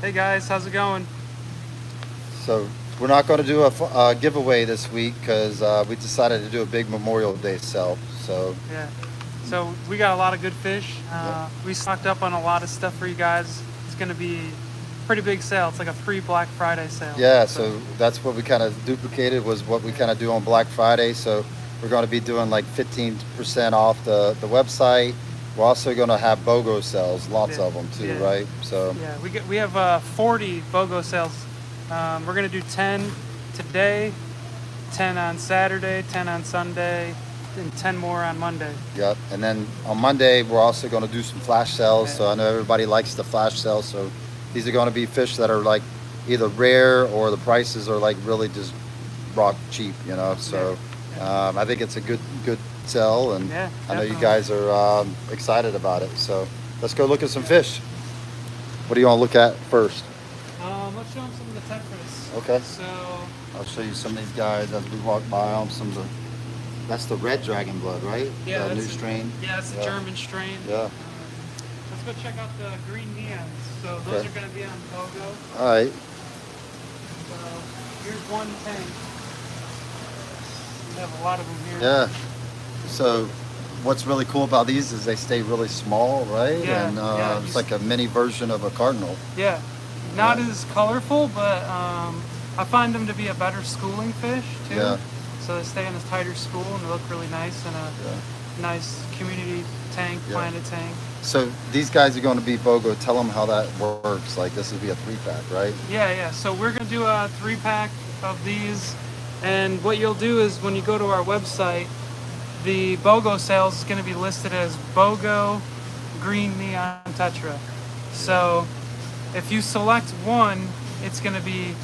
Hey guys, how's it going? So we're not going to do a giveaway this week because we decided to do a big Memorial Day sale. So Yeah. So we got a lot of good fish. yeah, We stocked up on a lot of stuff for you guys. It's gonna be a pretty big sale. It's like a pre-Black Friday sale. yeah. So So that's what we kind of duplicated was what we yeah, kind of do on Black Friday. So we're going to be doing like 15% off the website. We're also going to have BOGO sales, lots yeah, of them too, yeah, right? So yeah. We have 40 BOGO sales. We're gonna do 10 today, 10 on Saturday, 10 on Sunday, and 10 more on Monday. yep. And then on Monday we're also going to do some flash sales. Yeah, So I know everybody likes the flash sales. So these are going to be fish that are like either rare or the prices are like really just rock cheap, you know. yeah, So yeah, I think it's a good sell, and yeah, I know you definitely. guys are excited about it. So let's go look at some fish. What do you want to look at first? Let's show them some of the Tetras. Okay, So I'll show you some of these guys as we walk by them. Some of the that's the red dragon blood, right? yeah, The new strain. that's a Yeah, German strain. yeah. Let's go check out the green neons. So those Okay. are going to be on BOGO. All right. So here's one tank. We have a lot of them here. Yeah. So what's really cool about these is they stay really small, right? Yeah, And yeah, it's like a mini version of a cardinal. yeah. Not Yeah. as colorful, but I find them to be a better schooling fish too. Yeah. So they stay in a tighter school and they look really nice in a Yeah. nice community tank, Yeah. planted tank. So these guys are going to be BOGO. Tell them how that works. Like this would be a 3-pack, right? Yeah, yeah. So we're gonna do a 3-pack of these, and what you'll do is when you go to our website, the BOGO sales is gonna be listed as BOGO Green Neon Tetra. So if you select one, it's gonna be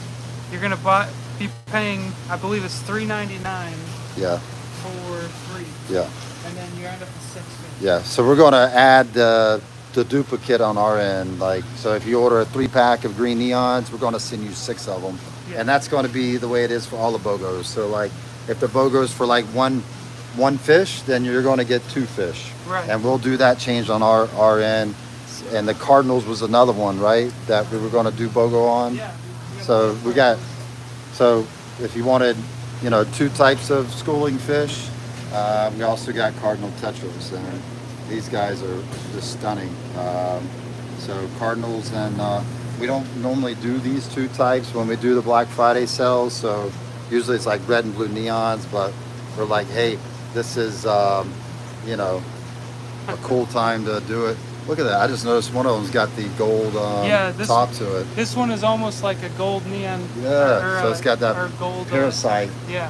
you're gonna be paying, I believe it's $3.99 Yeah. for three, Yeah. and then you end up with 6 fish. Yeah. So we're going to add the duplicate on our end. Like, so if you order a 3-pack of green neons, we're going to send you 6 of them, Yeah, and that's going to be the way it is for all the BOGOs. So like, if the BOGOs for like one fish, then you're going to get 2 fish, right. and we'll do that change on our end. And the cardinals was another one, right? That we were going to do BOGO on. Yeah, we got So we got so if you wanted, 2 types of schooling fish, we also got cardinal tetras, and these guys are just stunning. So cardinals, and we don't normally do these 2 types when we do the Black Friday sales. So usually it's like red and blue neons, but we're like, hey, this is you know a cool time to do it. Look at that! I just noticed one of them's got the gold yeah. top to it. This one is almost like a gold neon, Yeah, so it's got that or gold. parasite. Yeah, yeah.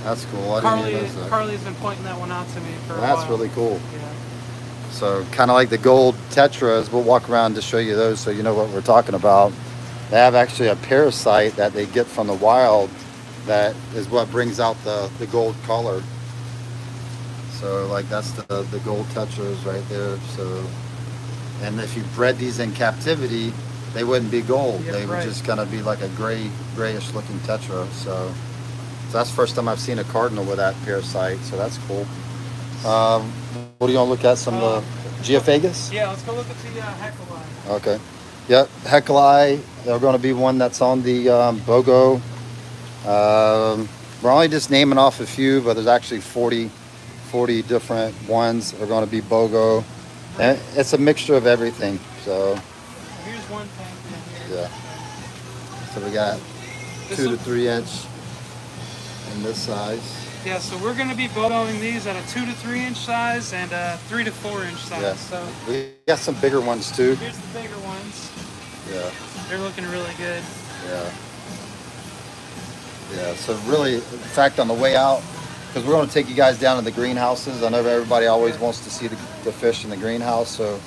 That's cool. I didn't even notice that. Carly's been pointing that one out to me for a That's while. really cool. Yeah, So kind of like the gold tetras, we'll walk around to show you those so you know what we're talking about. They have actually a parasite that they get from the wild that is what brings out the gold color. So like that's the gold tetras right there. So, and if you bred these in captivity, they wouldn't be gold. yeah, They would right. just kind of be like a grayish looking tetra. So that's the first time I've seen a cardinal with that parasite. So that's cool. What do you want to look at? Some of the Geophagus? Yeah, let's go look at the heckle line. Okay. Yep. Hecali. They're going to be one that's on the BOGO. We're only just naming off a few, but there's actually 40 different ones that are going to be BOGO. And it's a mixture of everything. So, Here's one tank in here. yeah. So we got This 2 to one, 3 inch in this size. yeah, so we're going to be bogoing these at a 2 to 3 inch size and a 3 to 4 inch size. Yeah. So We got some bigger ones too. here's the bigger ones. Yeah. They're looking really good. Yeah. Yeah, so really, in fact, on the way out, because we're going to take you guys down to the greenhouses. I know everybody always wants to see the fish in the greenhouse. So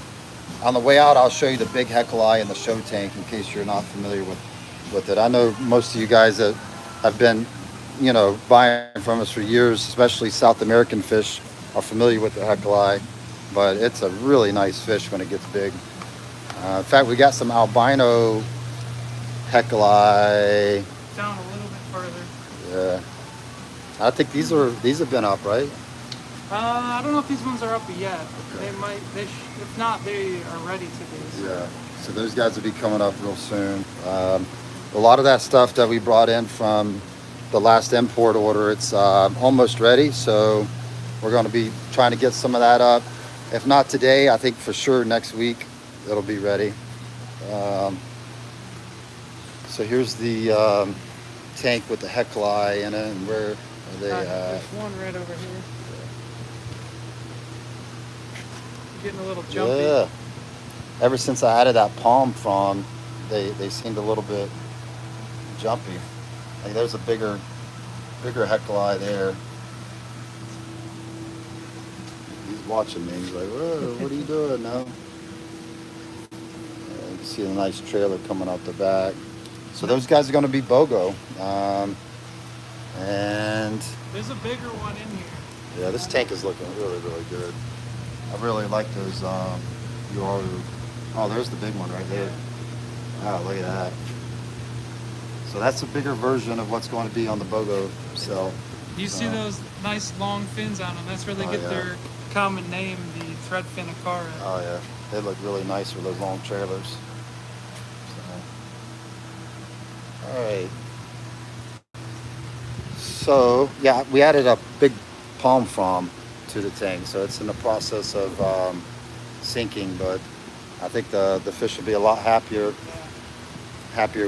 on the way out, I'll show you the big Hecali and the show tank in case you're not familiar with it. I know most of you guys that have been, buying from us for years, especially South American fish, are familiar with the Hecali. But it's a really nice fish when it gets big. In fact, we got some albino Hecali. Down a little bit further. Yeah. I think these have been up, right? I don't know if these ones are up yet. Okay. They might. If not, they are ready to be. So. Yeah. So those guys will be coming up real soon. A lot of that stuff that we brought in from the last import order, it's almost ready. So we're going to be trying to get some of that up. If not today, I think for sure next week it'll be ready. So here's the tank with the Hecli in it, and where are they at? There's one right over here. Getting a little jumpy. Yeah. Ever since I added that palm frond, they seemed a little bit jumpy. Like there's a bigger Hecli there. He's watching me. He's like, "Whoa, what are you doing now?" You can see a nice trailer coming out the back. So those guys are going to be BOGO. And there's a bigger one in here. yeah, this tank is looking really, really good. I really like those oh, there's the big one right there. Oh, look at that. So that's a bigger version of what's going to be on the BOGO cell. You see those nice long fins on them. That's where they get their common name, the thread fin Acara. Oh yeah, they look really nice with those long trailers. So. All right. So yeah, we added a big palm frond to the tank, so it's in the process of sinking, but I think the fish will be a lot happier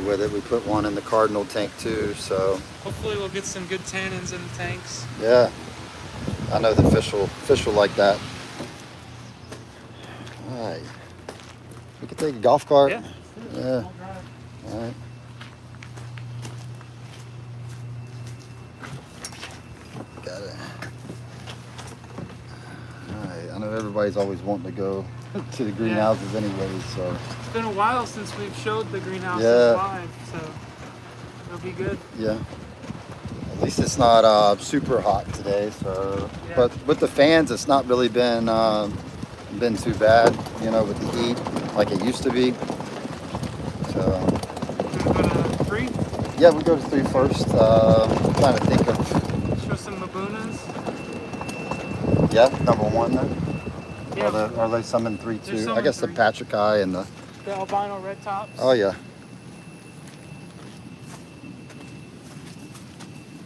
with it. We put one in the cardinal tank too, so hopefully we'll get some good tannins in the tanks. Yeah, I know the fish will like that. All right, we can take a golf cart. Yeah. All right. Got it. All right. I know everybody's always wanting to go to the greenhouses anyways, so. It's been a while since we've showed the greenhouses live, so it'll be good. Yeah. At least it's not super hot today, so. Yeah. But with the fans, it's not really been too bad, with the heat like it used to be. So. We're gonna go to 3? Yeah, we go to 3 first. I'm trying to think of. Show some Mabunas. Yeah, number 1 then. Yeah. Are there some in 3 too? I guess the Patrick Eye and the albino red tops. Oh yeah.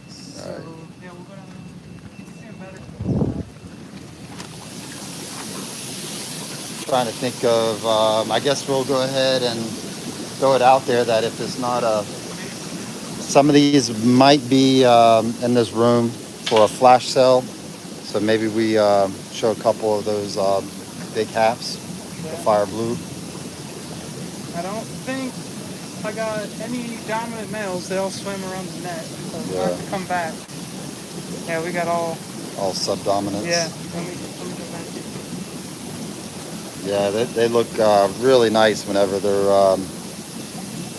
So, all right. Yeah, we'll go down there. Better. Trying to think of. I guess we'll go ahead and throw it out there that if it's not some of these might be in this room for a flash sale. So maybe we show a couple of those big halves, the fire blue. I don't think I got any dominant males. They all swim around the net, so we'll have to come back. Yeah, we got all subdominants. Yeah, let me go back. Yeah, they look really nice whenever they're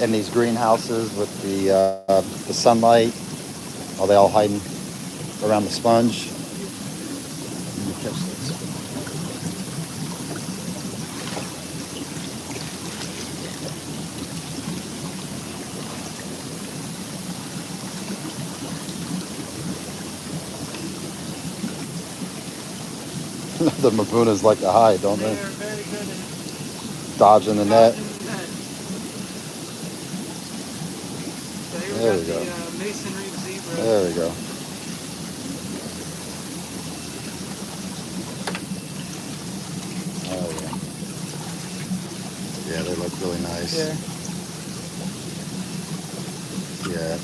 in these greenhouses with the sunlight. Are they all hiding around the sponge? Catch this. The Mabunas like to hide, don't they? They're very good at dodging the net. So there we go. The Mason Reef zebra. There we go. Oh yeah. Yeah, they look really nice. Yeah.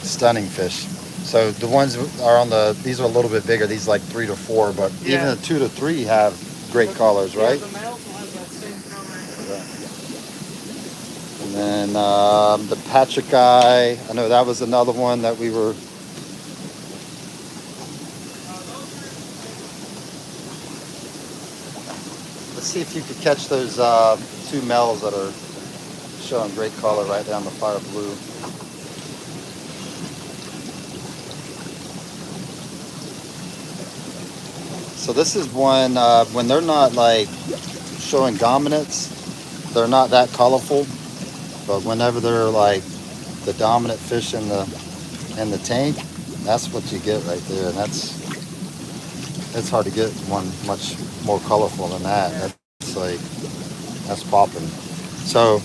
Stunning fish. So the ones are these are a little bit bigger. These like 3 to 4, but even the 2 to 3 have great colors, right? The males will have that same color. And then the Patrick Eye. I know that was another one that we were. Let's see if you could catch those 2 males that are showing great color right down the fire blue. So this is one, when they're not like showing dominance, they're not that colorful. But whenever they're like the dominant fish in the tank, that's what you get right there. And it's hard to get one much more colorful than that. That's popping. So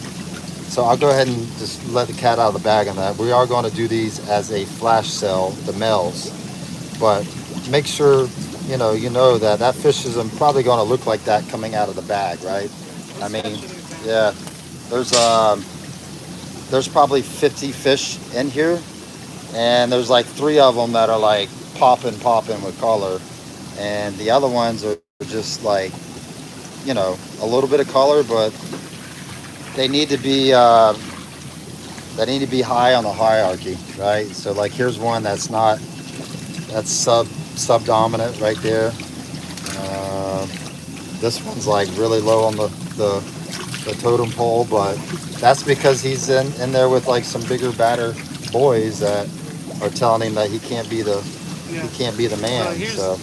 I'll go ahead and just let the cat out of the bag on that. We are going to do these as a flash sale, the males, but make sure you know that that fish isn't probably going to look like that coming out of the bag, right? I mean, yeah, there's there's probably 50 fish in here, and there's like 3 of them that are like popping with color, and the other ones are just like a little bit of color, but they need to be high on the hierarchy, right? So like here's one that's not, that's subdominant right there. Uh, this one's like really low on the totem pole, but that's because he's in there with like some bigger, badder boys that are telling him that he can't be the man. So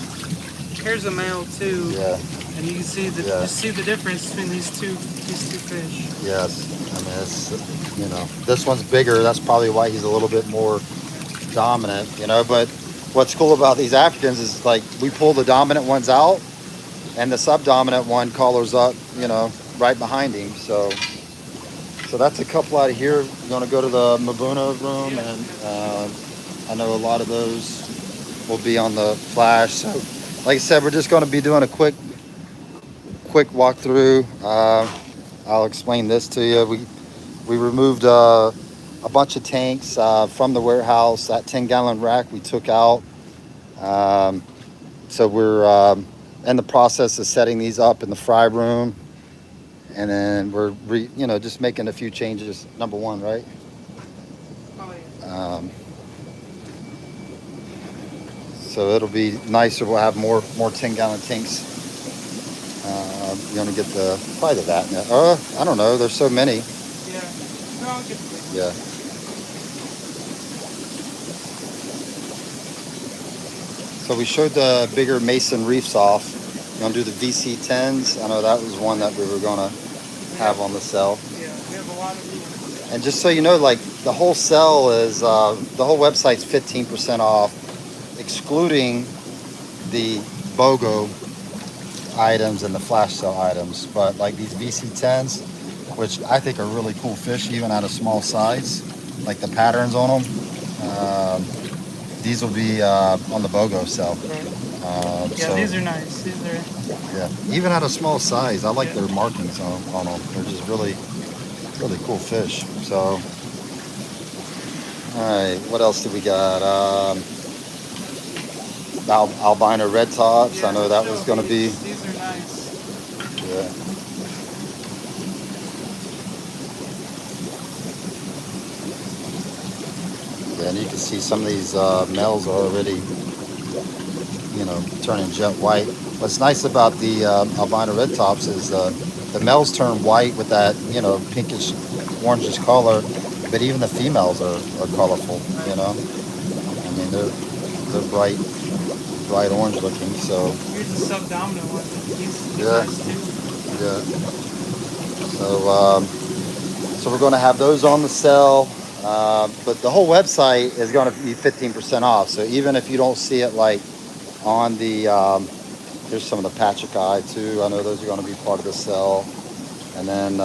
here's a male too. Yeah. And you can see the difference between these two fish. Yes. I mean, it's this one's bigger. That's probably why he's a little bit more dominant. But what's cool about these Africans is like we pull the dominant ones out, and the subdominant one collars up, right behind him. So that's a couple out of here. We're gonna go to the Mabuna room, and I know a lot of those will be on the flash. So, like I said, we're just gonna be doing a quick walkthrough. I'll explain this to you. We removed a bunch of tanks from the warehouse. That 10-gallon rack we took out. So we're in the process of setting these up in the fry room, and then we're just making a few changes. Number one, right? Oh, yeah. So it'll be nicer. We'll have more 10-gallon tanks. You're gonna get probably the vat net. I don't know. There's so many. Yeah. No, I'll get the big one. Yeah. So we showed the bigger mason reefs off. You want to do the VC10s? I know that was one that we were gonna have on the cell. Yeah, we have a lot of these. And just so you know, like the whole cell is the whole website's 15% off, excluding the BOGO items and the flash sale items. But like these VC10s, which I think are really cool fish, even at a small size, like the patterns on them, these will be on the BOGO sale. Yeah, these are nice. These are. Yeah, even at a small size, I like their markings on them. They're just really cool fish. So, all right, what else do we got? Albino red tops. Yeah, I know that was going to be. These are nice. Yeah. Yeah, and you can see some of these males are already, turning jet white. What's nice about the albino red tops is the males turn white with that, pinkish, orangish color, but even the females are colorful. I mean, they're bright orange looking. So here's the subdominant one. He's yeah, nice too. yeah. So we're going to have those on the cell, but the whole website is going to be 15% off. So even if you don't see it like on the here's some of the Patrick Eye too. I know those are going to be part of the cell. And then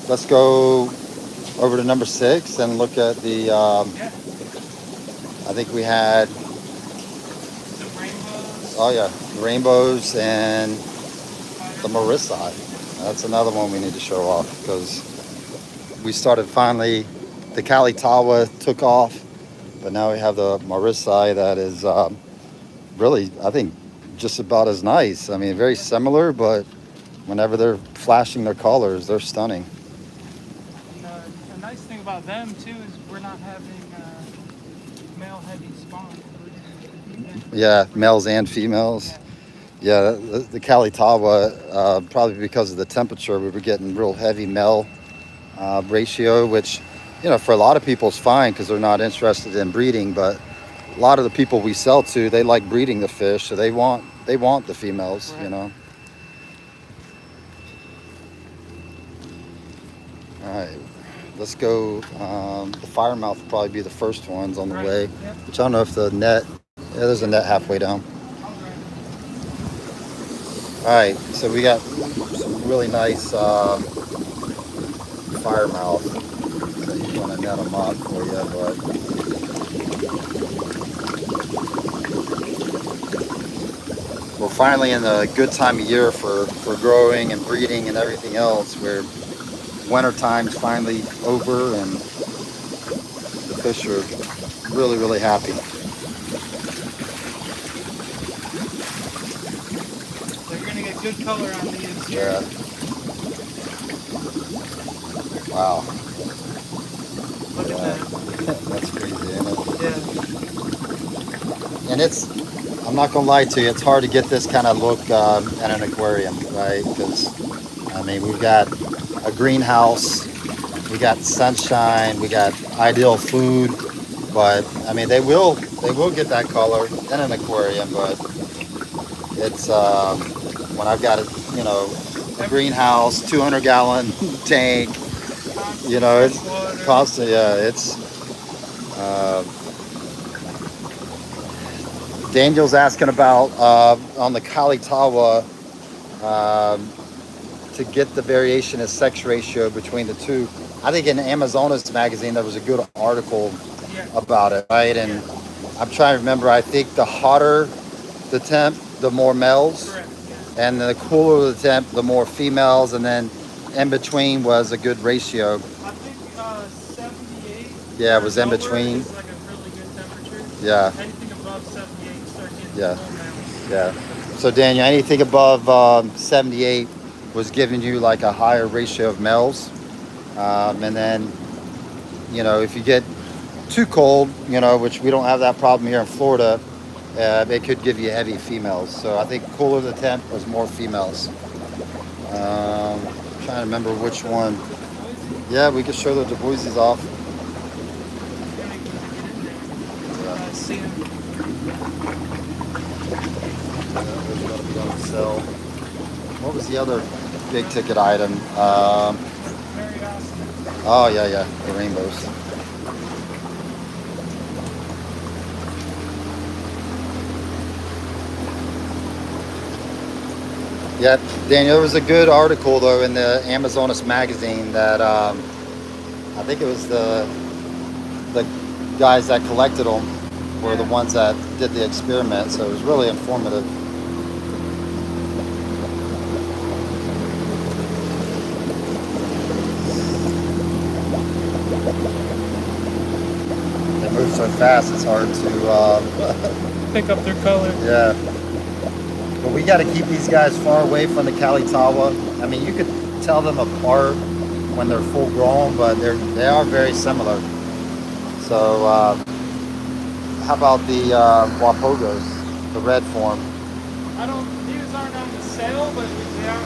let's go over to number 6 and look at the. I think we had. The rainbows. Oh yeah, the rainbows and the Marissa. That's another one we need to show off because we started finally. The Kalitawa took off, but now we have the Marissa that is really, I think, just about as nice. I mean, very similar, but whenever they're flashing their colors, they're stunning. And a nice thing about them too is we're not having male heavy spawn. Yeah, males and females. Yeah, the Kalitawa, probably because of the temperature, we were getting real heavy male ratio, which, for a lot of people is fine because they're not interested in breeding, but a lot of the people we sell to, they like breeding the fish, so they want the females, Right. All right, let's go. The firemouth will probably be the first ones on the way, Yep. which I don't know if the net, there's a net halfway down. All right, so we got some really nice firemouth. So he's gonna net them up for you, but we're finally in a good time of year for growing and breeding and everything else, where winter time's finally over and the fish are really, really happy. They're gonna get good color on these here. Yeah. Wow. Look at that. That's crazy, isn't it? Yeah. And it's, I'm not gonna lie to you, it's hard to get this kind of look at an aquarium, right? Because, I mean, we've got a greenhouse, we got sunshine, we got ideal food, but I mean, they will get that color in an aquarium, but it's, when I've got a, you know, a greenhouse, 200-gallon tank, you know, it's constant, yeah, it's, uh, Daniel's asking about on the Kalitawa to get the variation of sex ratio between the two. I think in Amazonas magazine there was a good article about it, right? And I'm trying to remember. I think the hotter the temp, the more males, Correct. and the cooler the temp, the more females, and then in between was a good ratio. I think 78. Yeah, it was in between. Is like a really good temperature. Yeah. Anything above 78, start getting Yeah. full males. Yeah. So Daniel, anything above 78 was giving you like a higher ratio of males, and then, you know, if you get too cold, you know, which we don't have that problem here in Florida, it could give you heavy females. So I think cooler the temp was more females. Trying to remember which one. Yeah, we could show the Du Boises off. See them. There's going to be on sale. What was the other big ticket item? Very awesome. Oh yeah, the rainbows. Yeah, Daniel, there was a good article though in the Amazonas magazine that I think it was the guys that collected them were the ones that did the experiment, so it was really informative. They move so fast, it's hard to Pick up their color. yeah. But we got to keep these guys far away from the Kalitawa. I mean, you could tell them apart when they're full grown, but they are very similar. So, how about the Wapogos, the red form? These aren't on the sale, but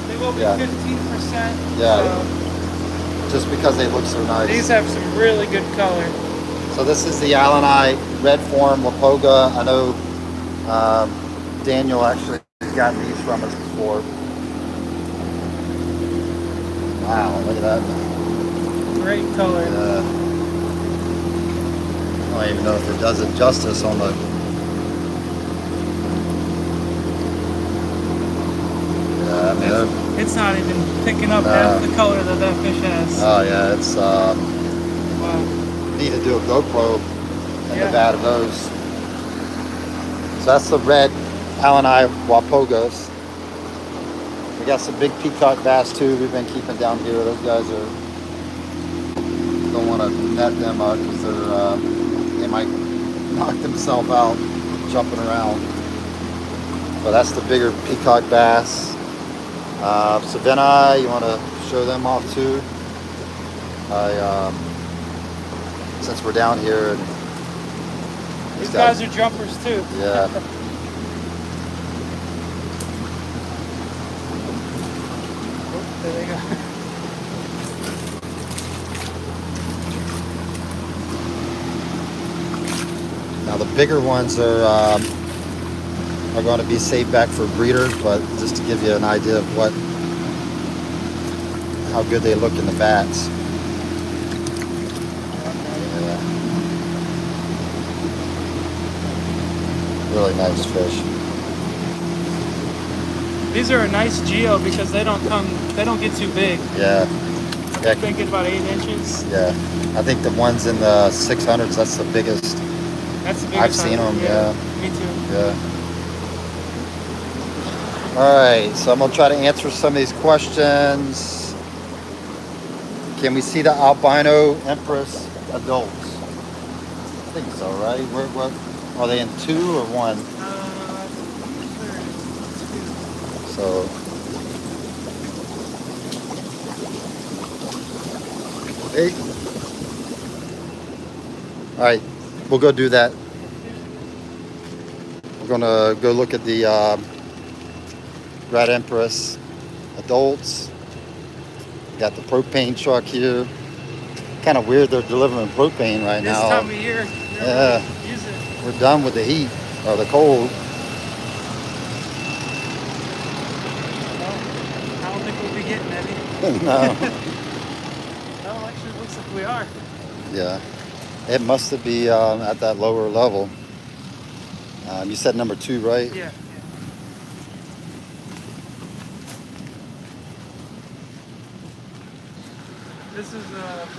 they will be Yeah. 15%. Yeah. Just because they look so nice. These have some really good color. So this is the Alani red form Wapoga. I know Daniel actually has gotten these from us before. Wow, look at that. Great color. I don't even know if it does it justice on the. Yeah, I mean, It's not even picking up half the color that fish has. oh yeah, it's Wow. need to do a GoPro in Nevada of those. So that's the red Alani Wapogos. We got some big peacock bass too. We've been keeping down here. Those guys don't want to net them out because they might knock themselves out jumping around. But that's the bigger peacock bass. Savannah, you want to show them off too? Since we're down here, and These guys are jumpers too. yeah. There they go. Now the bigger ones are going to be saved back for breeders, but just to give you an idea of how good they look in the bats. Yeah. Really nice fish. These are a nice geo because they don't get too big. Yeah. I'm thinking about 8 inches. Yeah. I think the ones in the 600s, that's the biggest. That's the biggest I've seen them, yeah. Me too. Yeah. All right, so I'm gonna try to answer some of these questions. Can we see the albino empress adults? I think so, right? What are they in 2 or 1? So hey. All right, we'll go do that. We're gonna go look at the Red Empress adults. We got the propane truck here. Kind of weird they're delivering propane right now. This time of year, yeah. Really use it. We're done with the heat or the cold. Well, I don't think we'll be getting any. No. Well, actually, it looks like we are. Yeah. It must be at that lower level. You said number 2, right? Yeah. This is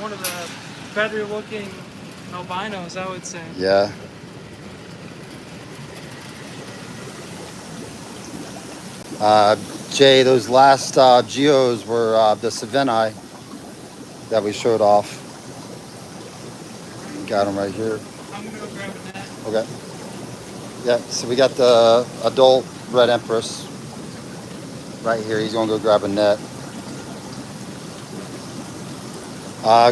one of the better looking albinos, I would say. Yeah. Jay, those last geos were the Savini that we showed off. Got them right here. I'm gonna go grab a net. Okay. Yeah, so we got the adult Red Empress right here. He's gonna go grab a net.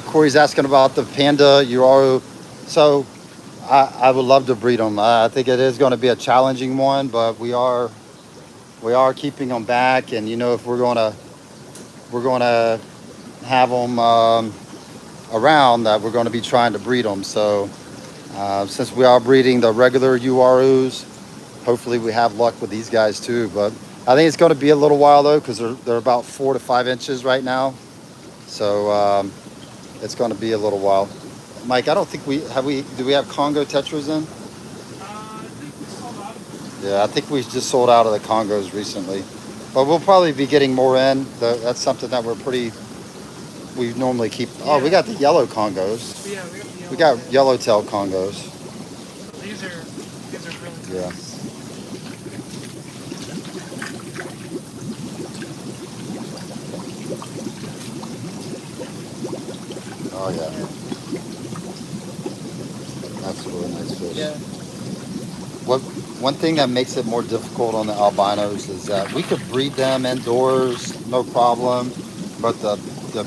Corey's asking about the panda Uraru. So I would love to breed them. I think it is going to be a challenging one, but we are keeping them back. And you know, if we're going to have them around, that we're going to be trying to breed them. So since we are breeding the regular URUs, hopefully we have luck with these guys too. But I think it's going to be a little while though, because they're about 4 to 5 inches right now. So it's going to be a little while. Mike, I don't think do we have Congo Tetras in? I think we sold out. Yeah, I think we just sold out of the Congos recently. But we'll probably be getting more in. That's something that we normally keep. Oh, we got the yellow Congos. Yeah, we got yellowtail Congos. These are really nice. Yeah. Oh yeah. That's a really nice fish. Yeah. One thing that makes it more difficult on the albinos is that we could breed them indoors, no problem, but the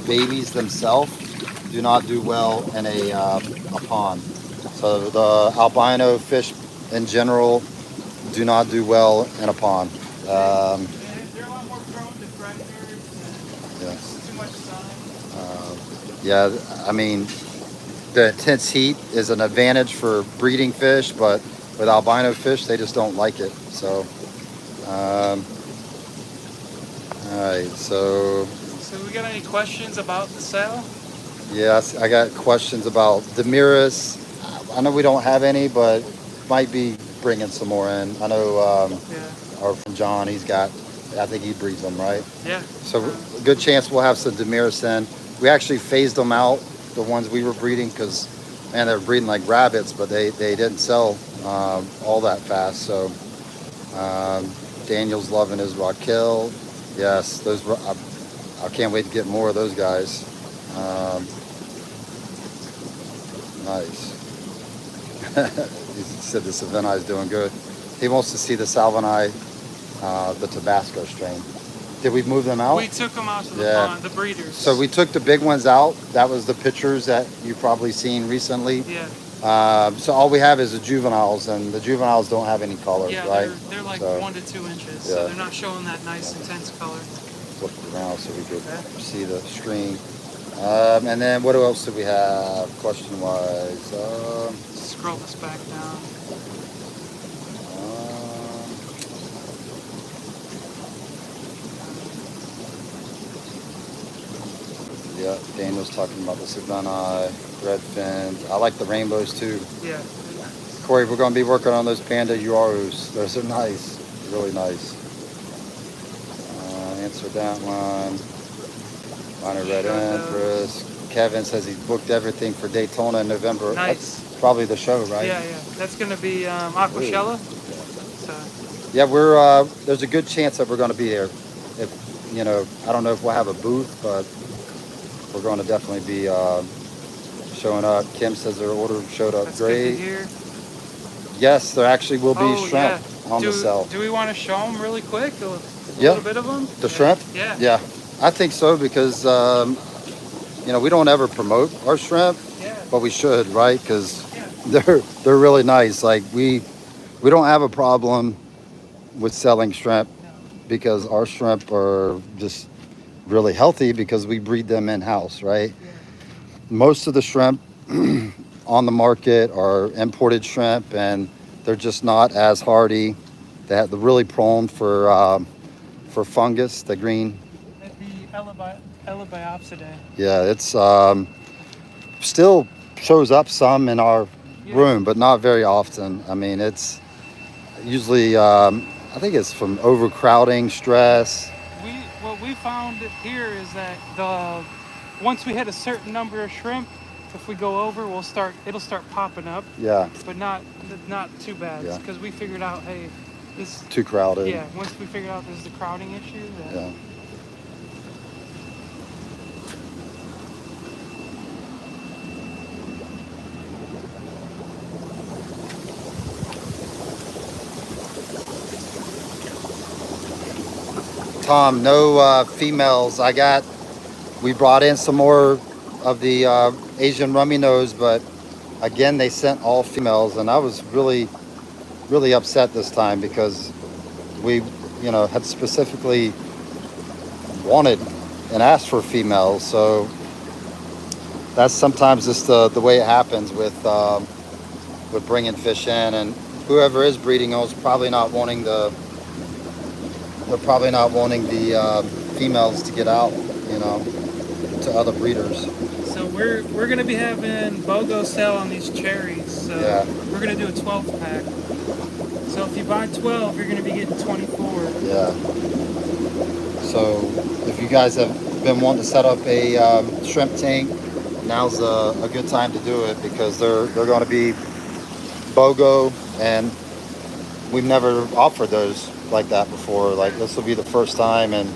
babies themselves do not do well in a pond. So the albino fish in general do not do well in a pond. They're a lot more prone to predators and too much sun. Yeah, I mean, the intense heat is an advantage for breeding fish, but with albino fish, they just don't like it. So, all right, so we got any questions about the sale? yes, I got questions about Demiris. I know we don't have any, but might be bringing some more in. I know, or from John, I think he breeds them, right? Yeah. So a good chance we'll have some Demiris in. We actually phased them out, the ones we were breeding, because, man, they were breeding like rabbits, but they didn't sell all that fast. So Daniel's loving his Raquel. Yes, I can't wait to get more of those guys. Nice. He said the Savini is doing good. He wants to see the Salvini, the Tabasco strain. Did we move them out? We took them out to the pond, the breeders. So we took the big ones out. That was the pictures that you've probably seen recently. Yeah. So all we have is the juveniles, and the juveniles don't have any colors, right? They're like 1 to 2 inches, so they're not showing that nice intense color. Flip it around so we could see the screen. And then what else do we have question-wise? Scroll this back down. Yeah, Daniel's talking about the Savini, red fins. I like the rainbows too. Yeah. Corey, we're going to be working on those panda Urus. Those are nice, really nice. for that one. Minor red Showed empress. Kevin says he's booked everything for Daytona in November. Nice. That's probably the show, right? Yeah, yeah. That's gonna be Aquashella. So Yeah, we're there's a good chance that we're going to be there. If you know, I don't know if we'll have a booth, but we're going to definitely be showing up. Kim says their order showed up that's great. good to hear. Yes, there actually will be Oh, shrimp on the cell. Do we want to show them really quick? A Yeah. little bit of them? The shrimp? Yeah. Yeah, I think so because you know, we don't ever promote our shrimp, Yeah. but we should, right? Because Yeah. they're really nice. Like we don't have a problem with selling shrimp because our shrimp are just really healthy because we breed them in house, right? Yeah. Most of the shrimp on the market are imported shrimp, and they're just not as hardy. They're really prone for fungus, the green. The Elebiopsidae. Yeah, it's still shows up some in our room, but not very often. I mean, it's usually I think it's from overcrowding, stress. What we found here is that once we hit a certain number of shrimp, if we go over, it'll start popping up. Yeah, But not too bad. Yeah. Because we figured out, hey, this. too crowded. Yeah. Once we figured out there's the crowding issue. Yeah. Tom, no females. We brought in some more of the Asian rummy nose, but again, they sent all females, and I was really, really upset this time because we, you know, had specifically wanted and asked for females. So that's sometimes just the way it happens with bringing fish in, and whoever is breeding those probably not wanting the. They're probably not wanting the females to get out, you know, to other breeders. So we're gonna be having BOGO sale on these cherries. So Yeah. we're gonna do a 12 pack. So if you buy 12, you're gonna be getting 24. Yeah. So if you guys have been wanting to set up a shrimp tank, now's a good time to do it because they're going to be BOGO, and we've never offered those like that before. Like this will be the first time, and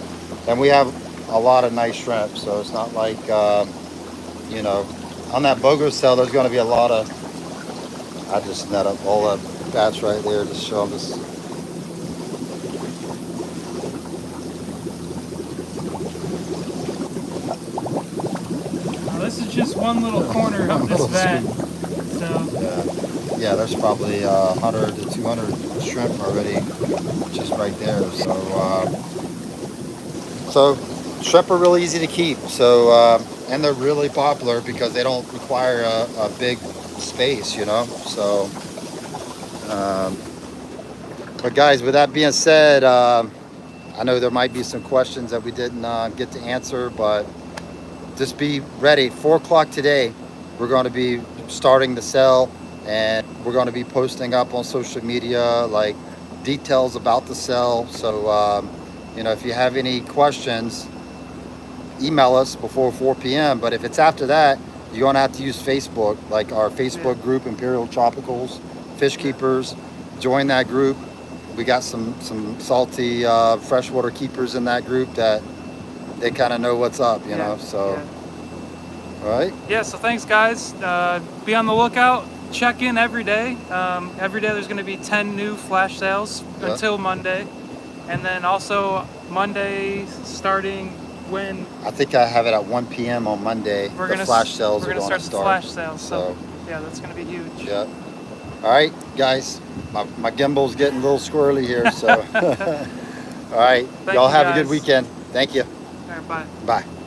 we have a lot of nice shrimp, so it's not like you know, on that BOGO cell there's going to be a lot of. I just net up all that batch right there to show them this. Now, this is just one little corner of this vat. So Yeah, there's probably 100 to 200 shrimp already just right there. So shrimp are really easy to keep. So and they're really popular because they don't require a big space, you know. So, but guys, with that being said, I know there might be some questions that we didn't get to answer, but just be ready. 4 o'clock today, we're going to be starting the sale, and we're going to be posting up on social media like details about the sale. So you know, if you have any questions, email us before 4 p.m. But if it's after that, you're going to have to use Facebook, like our Facebook group, Imperial Tropicals Fish Keepers. Join that group. We got some salty freshwater keepers in that group that they kind of know what's up, you know. So all right. Yeah, so thanks guys. Be on the lookout. Check in every day. Every day there's going to be 10 new flash sales until Monday. And then also Monday starting when... I think I have it at 1 p.m. on Monday. The flash sales are going to start. The flash sales. So yeah, that's going to be huge. Yeah. All right, guys. My gimbal's getting a little squirrely here. So all right. Y'all have a good weekend. Thank you. All right, bye. Bye.